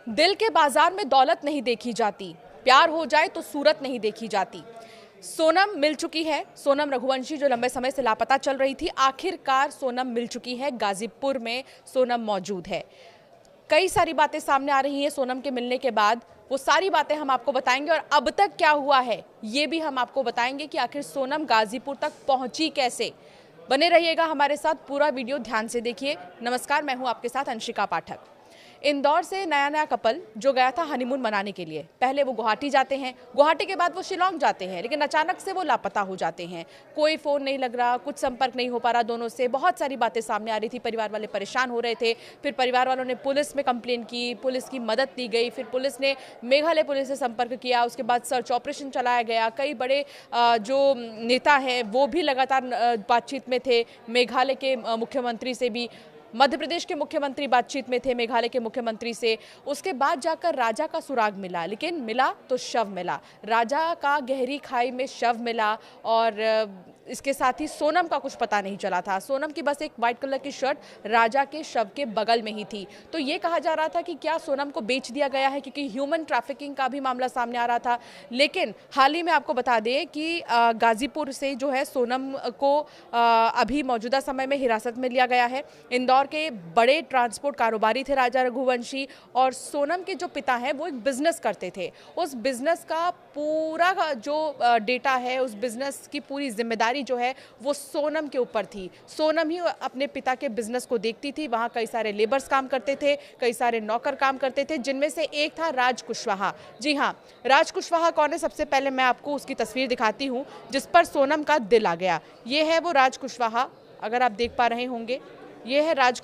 दिल के बाजार में दौलत नहीं देखी जाती, प्यार हो जाए तो सूरत नहीं देखी जाती। सोनम मिल चुकी है। सोनम रघुवंशी जो लंबे समय से लापता चल रही थी, आखिरकार सोनम मिल चुकी है। गाजीपुर में सोनम मौजूद है। कई सारी बातें सामने आ रही हैं सोनम के मिलने के बाद। वो सारी बातें हम आपको बताएंगे और अब तक क्या हुआ है ये भी हम आपको बताएंगे कि आखिर सोनम गाजीपुर तक पहुंची कैसे। बने रहिएगा हमारे साथ, पूरा वीडियो ध्यान से देखिए। नमस्कार, मैं हूं आपके साथ अंशिका पाठक। इंदौर से नया कपल जो गया था हनीमून मनाने के लिए, पहले वो गुवाहाटी जाते हैं, गुवाहाटी के बाद वो शिलोंग जाते हैं, लेकिन अचानक से वो लापता हो जाते हैं। कोई फ़ोन नहीं लग रहा, कुछ संपर्क नहीं हो पा रहा दोनों से। बहुत सारी बातें सामने आ रही थी, परिवार वाले परेशान हो रहे थे। फिर परिवार वालों ने पुलिस में कंप्लेन की, पुलिस की मदद ली गई, फिर पुलिस ने मेघालय पुलिस से संपर्क किया, उसके बाद सर्च ऑपरेशन चलाया गया। कई बड़े जो नेता हैं वो भी लगातार बातचीत में थे, मेघालय के मुख्यमंत्री से भी, मध्य प्रदेश के मुख्यमंत्री बातचीत में थे मेघालय के मुख्यमंत्री से। उसके बाद जाकर राजा का सुराग मिला, लेकिन मिला तो शव मिला। राजा का गहरी खाई में शव मिला और इसके साथ ही सोनम का कुछ पता नहीं चला था। सोनम की बस एक वाइट कलर की शर्ट राजा के शव के बगल में ही थी। तो ये कहा जा रहा था कि क्या सोनम को बेच दिया गया है, क्योंकि ह्यूमन ट्रैफिकिंग का भी मामला सामने आ रहा था। लेकिन हाल ही में आपको बता दें कि गाजीपुर से जो है सोनम को अभी मौजूदा समय में हिरासत में लिया गया है। इंदौर के बड़े ट्रांसपोर्ट कारोबारी थे राजा रघुवंशी, और सोनम के जो पिता हैं वो एक बिजनेस करते थे। उस बिजनेस का पूरा जो डेटा है, उस बिजनेस की पूरी जिम्मेदारी जो है वो सोनम के ऊपर थी। सोनम ही अपने पिता के बिजनेस को देखती थी। वहां कई सारे लेबर्स काम करते थे, कई सारे नौकर काम करते थे, जिनमें से एक था राज कुशवाहा। जी हाँ, राज कुशवाहा कौन है? सबसे पहले मैं आपको उसकी तस्वीर दिखाती हूँ जिस पर सोनम का दिल आ गया। ये है वो राज कुशवाहा, अगर आप देख पा रहे होंगे। ये है राज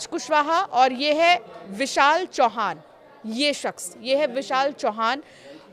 कुशवाहा और ये है विशाल चौहान। ये शख्स, ये है विशाल चौहान,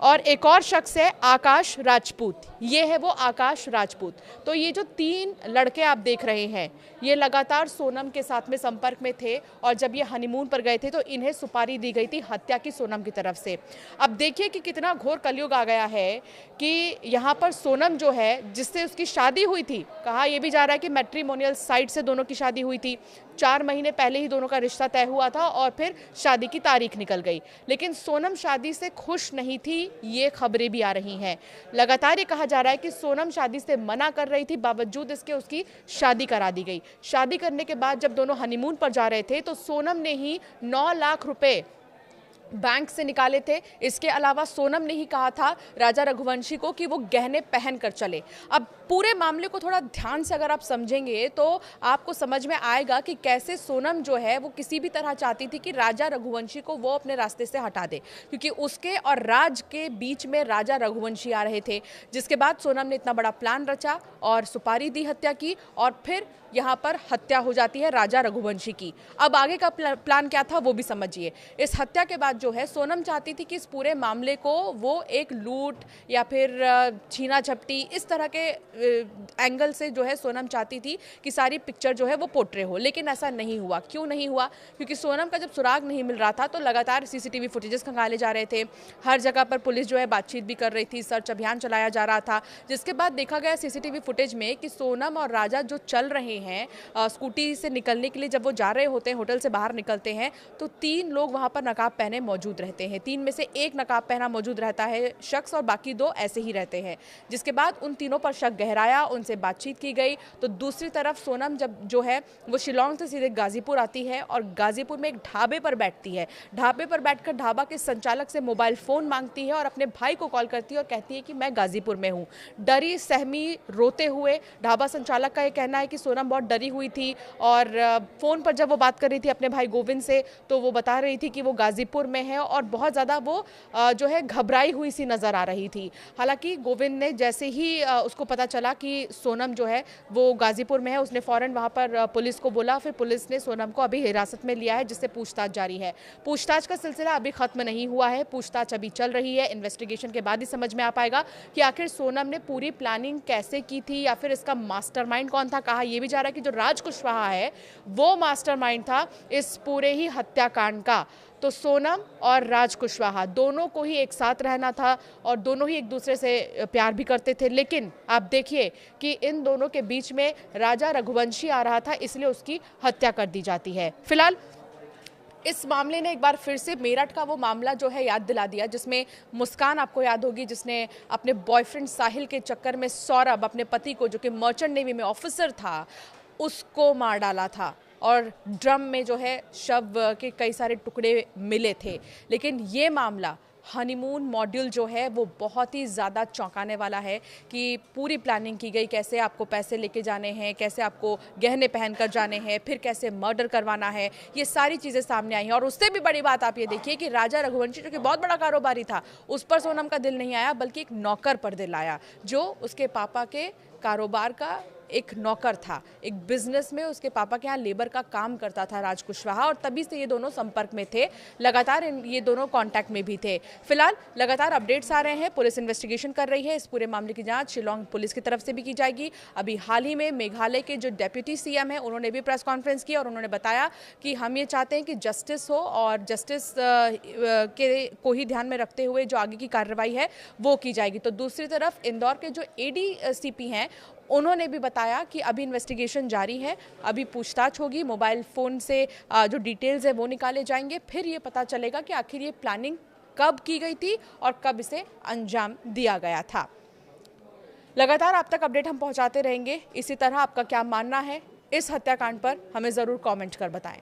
और एक और शख्स है आकाश राजपूत। ये है वो आकाश राजपूत। तो ये जो तीन लड़के आप देख रहे हैं, ये लगातार सोनम के साथ में संपर्क में थे, और जब ये हनीमून पर गए थे तो इन्हें सुपारी दी गई थी हत्या की सोनम की तरफ से। अब देखिए कि कितना घोर कलयुग आ गया है कि यहाँ पर सोनम जो है, जिससे उसकी शादी हुई थी, कहा यह भी जा रहा है कि मैट्रिमोनियल साइट से दोनों की शादी हुई थी। 4 महीने पहले ही दोनों का रिश्ता तय हुआ था और फिर शादी की तारीख निकल गई। लेकिन सोनम शादी से खुश नहीं थी, ये खबरें भी आ रही हैं। लगातार ये कहा जा रहा है कि सोनम शादी से मना कर रही थी, बावजूद इसके उसकी शादी करा दी गई। शादी करने के बाद जब दोनों हनीमून पर जा रहे थे तो सोनम ने ही 9 लाख रुपए बैंक से निकाले थे। इसके अलावा सोनम ने ही कहा था राजा रघुवंशी को कि वो गहने पहन कर चले। अब पूरे मामले को थोड़ा ध्यान से अगर आप समझेंगे तो आपको समझ में आएगा कि कैसे सोनम जो है वो किसी भी तरह चाहती थी कि राजा रघुवंशी को वो अपने रास्ते से हटा दे, क्योंकि उसके और राज के बीच में राजा रघुवंशी आ रहे थे। जिसके बाद सोनम ने इतना बड़ा प्लान रचा और सुपारी दी हत्या की, और फिर यहाँ पर हत्या हो जाती है राजा रघुवंशी की। अब आगे का प्लान क्या था वो भी समझिए। इस हत्या के बाद जो है सोनम चाहती थी कि इस पूरे मामले को वो एक लूट या फिर छीना झपटी, इस तरह के एंगल से जो है सोनम चाहती थी कि सारी पिक्चर जो है वो पोर्ट्रे हो। लेकिन ऐसा नहीं हुआ। क्यों नहीं हुआ? क्योंकि सोनम का जब सुराग नहीं मिल रहा था तो लगातार सीसीटीवी फुटेजेस खंगाले जा रहे थे। हर जगह पर पुलिस जो है बातचीत भी कर रही थी, सर्च अभियान चलाया जा रहा था। जिसके बाद देखा गया सीसीटीवी फुटेज में कि सोनम और राजा जो चल रहे हैं स्कूटी से निकलने के लिए, जब वो जा रहे होते हैं, होटल से बाहर निकलते हैं, तो 3 लोग वहां पर नकाब पहने मौजूद रहते हैं। 3 में से 1 नकाब पहना मौजूद रहता है शख्स, और बाकी 2 ऐसे ही रहते हैं। जिसके बाद उन तीनों पर शक गहराया, उनसे बातचीत की गई। तो दूसरी तरफ सोनम जब जो है वो शिलोंग से सीधे गाजीपुर आती है और गाजीपुर में एक ढाबे पर बैठती है। ढाबे पर बैठकर ढाबा के संचालक से मोबाइल फोन मांगती है और अपने भाई को कॉल करती है और कहती है कि मैं गाजीपुर में हूँ। डरी सहमी रोते हुए, ढाबा संचालक का ये कहना है कि सोनम बहुत डरी हुई थी, और फ़ोन पर जब वो बात कर रही थी अपने भाई गोविंद से तो वो बता रही थी कि वो गाजीपुर में है, और बहुत ज़्यादा वो जो है घबराई हुई सी नज़र आ रही थी। हालांकि गोविंद ने जैसे ही उसको पता चला कि सोनम जो है वो गाजीपुर में है, उसने फ़ौरन वहाँ पर पुलिस को बोला। फिर पुलिस ने सोनम को अभी हिरासत में लिया है, जिससे पूछताछ जारी है। पूछताछ का सिलसिला अभी ख़त्म नहीं हुआ है, पूछताछ अभी चल रही है। इन्वेस्टिगेशन के बाद ही समझ में आ पाएगा कि आखिर सोनम ने पूरी प्लानिंग कैसे की थी, या फिर इसका मास्टरमाइंड कौन था। कहा यह भी जा रहा है कि जो राज कुशवाहा है वो मास्टरमाइंड था इस पूरे ही हत्याकांड का। तो सोनम और राज कुशवाहा दोनों को ही एक साथ रहना था, और दोनों ही एक दूसरे से प्यार भी करते थे। लेकिन आप देखिए कि इन दोनों के बीच में राजा रघुवंशी आ रहा था, इसलिए उसकी हत्या कर दी जाती है। फिलहाल इस मामले ने एक बार फिर से मेरठ का वो मामला जो है याद दिला दिया, जिसमें मुस्कान, आपको याद होगी, जिसने अपने बॉयफ्रेंड साहिल के चक्कर में सौरभ, अपने पति को, जो कि मर्चेंट नेवी में ऑफिसर था, उसको मार डाला था और ड्रम में जो है शव के कई सारे टुकड़े मिले थे। लेकिन ये मामला हनीमून मॉड्यूल जो है वो बहुत ही ज़्यादा चौंकाने वाला है कि पूरी प्लानिंग की गई, कैसे आपको पैसे लेके जाने हैं, कैसे आपको गहने पहनकर जाने हैं, फिर कैसे मर्डर करवाना है, ये सारी चीज़ें सामने आई हैं। और उससे भी बड़ी बात आप ये देखिए कि राजा रघुवंशी, जो कि बहुत बड़ा कारोबारी था, उस पर सोनम का दिल नहीं आया, बल्कि एक नौकर पर दिल आया, जो उसके पापा के कारोबार का एक नौकर था। एक बिजनेस में उसके पापा के यहाँ लेबर का काम करता था राज कुशवाहा, और तभी से ये दोनों संपर्क में थे, लगातार ये दोनों कांटेक्ट में भी थे। फिलहाल लगातार अपडेट्स आ रहे हैं, पुलिस इन्वेस्टिगेशन कर रही है। इस पूरे मामले की जांच शिलोंग पुलिस की तरफ से भी की जाएगी। अभी हाल ही में मेघालय के जो डेप्यूटी सीएम हैं, उन्होंने भी प्रेस कॉन्फ्रेंस की और उन्होंने बताया कि हम ये चाहते हैं कि जस्टिस हो, और जस्टिस के को ही ध्यान में रखते हुए जो आगे की कार्रवाई है वो की जाएगी। तो दूसरी तरफ इंदौर के जो एडीसीपी हैं, उन्होंने भी बताया कि अभी इन्वेस्टिगेशन जारी है, अभी पूछताछ होगी, मोबाइल फ़ोन से जो डिटेल्स है वो निकाले जाएंगे, फिर ये पता चलेगा कि आखिर ये प्लानिंग कब की गई थी और कब इसे अंजाम दिया गया था। लगातार आप तक अपडेट हम पहुंचाते रहेंगे। इसी तरह आपका क्या मानना है इस हत्याकांड पर, हमें ज़रूर कमेंट कर बताएं।